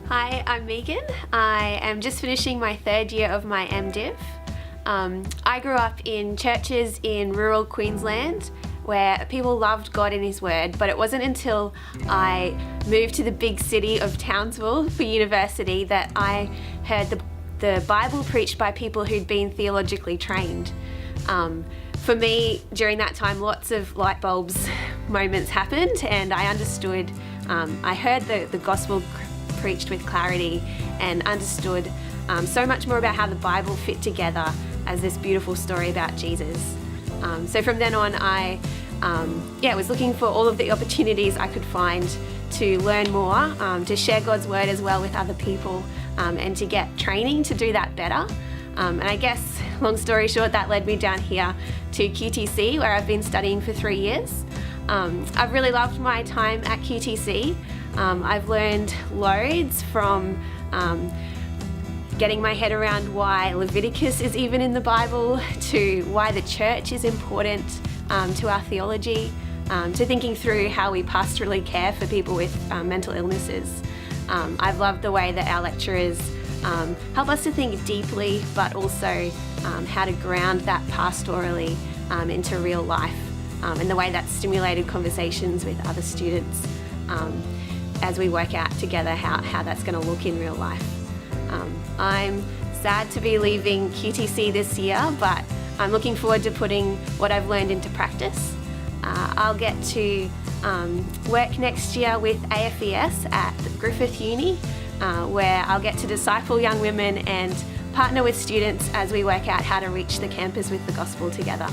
Hi, I'm Megan. I am just finishing my third year of my MDiv. I grew up in churches in rural Queensland where people loved God and His Word, but it wasn't until I moved to the big city of Townsville for university that I heard the Bible preached by people who'd been theologically trained. For me, during that time, lots of light bulbs moments happened, and I understood, I heard the gospel preached with clarity and understood so much more about how the Bible fit together as this beautiful story about Jesus. So from then on, I was looking for all of the opportunities I could find to learn more, to share God's word as well with other people, and to get training to do that better. And I guess, long story short, that led me down here to QTC, where I've been studying for 3 years. I've really loved my time at QTC. I've learned loads from getting my head around why Leviticus is even in the Bible, to why the church is important to our theology, to thinking through how we pastorally care for people with mental illnesses. I've loved the way that our lecturers help us to think deeply, but also how to ground that pastorally into real life, and the way that's stimulated conversations with other students as we work out together how that's going to look in real life. I'm sad to be leaving QTC this year, but I'm looking forward to putting what I've learned into practice. I'll get to work next year with AFES at Griffith Uni, where I'll get to disciple young women and partner with students as we work out how to reach the campus with the gospel together.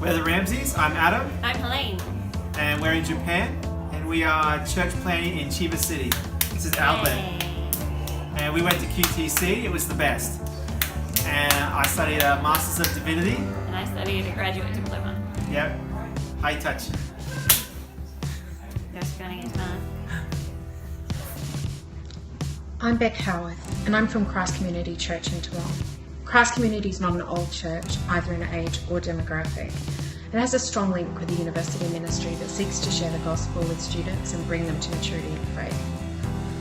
We're the Ramseys. I'm Adam. I'm Helene. And we're in Japan, and we are church planning in Chiba City. This is Outlet. And we went to QTC. It was the best. And I studied a Masters of Divinity. And I studied a graduate diploma. Yep. High touch. There's going into math. I'm Baek and I'm from Christ Community Church in Toowong. Christ Community is not an old church, either in age or demographic. It has a strong link with the university ministry that seeks to share the gospel with students and bring them to maturity in faith.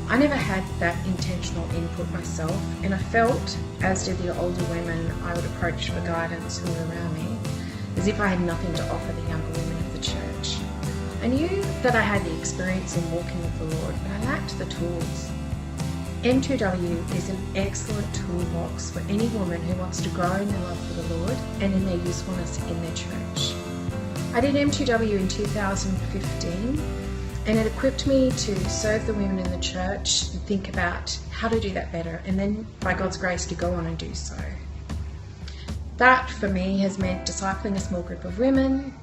I never had that intentional input myself, and I felt, as did the older women I would approach for guidance who were around me, as if I had nothing to offer the younger women of the church. I knew that I had the experience in walking with the Lord, but I lacked the tools. M2W is an excellent toolbox for any woman who wants to grow in their love for the Lord and in their usefulness in their church. I did M2W in 2015, and it equipped me to serve the women in the church and think about how to do that better, and then by God's grace to go on and do so. That for me has meant discipling a small group of women,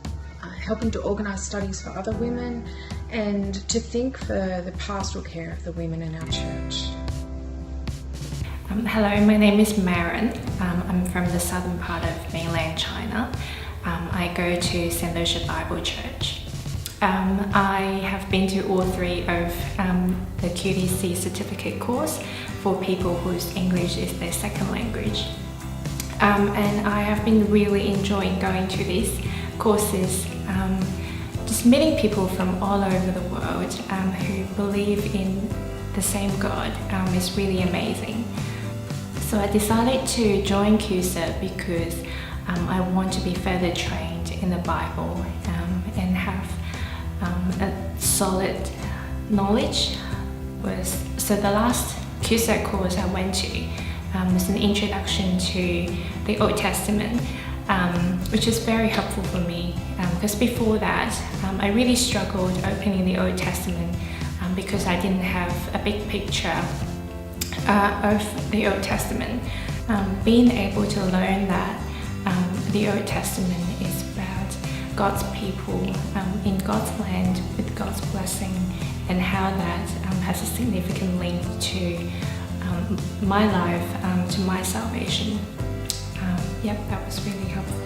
helping to organise studies for other women, and to think for the pastoral care of the women in our church. Hello, my name is Marin. I'm from the southern part of mainland China. I go to St. Lucia Bible Church. I have been to all three of the QTC certificate course for people whose English is their second language. And I have been really enjoying going to these courses, just meeting people from all over the world who believe in the same God is really amazing. So I decided to join QCER because I want to be further trained in the Bible and have a solid knowledge. So the last QCER course I went to was an introduction to the Old Testament, which is very helpful for me because before that I really struggled opening the Old Testament because I didn't have a big picture of the Old Testament. Being able to learn that the Old Testament is about God's people in God's land with God's blessing, and how that has a significant link to my life, to my salvation. That was really helpful.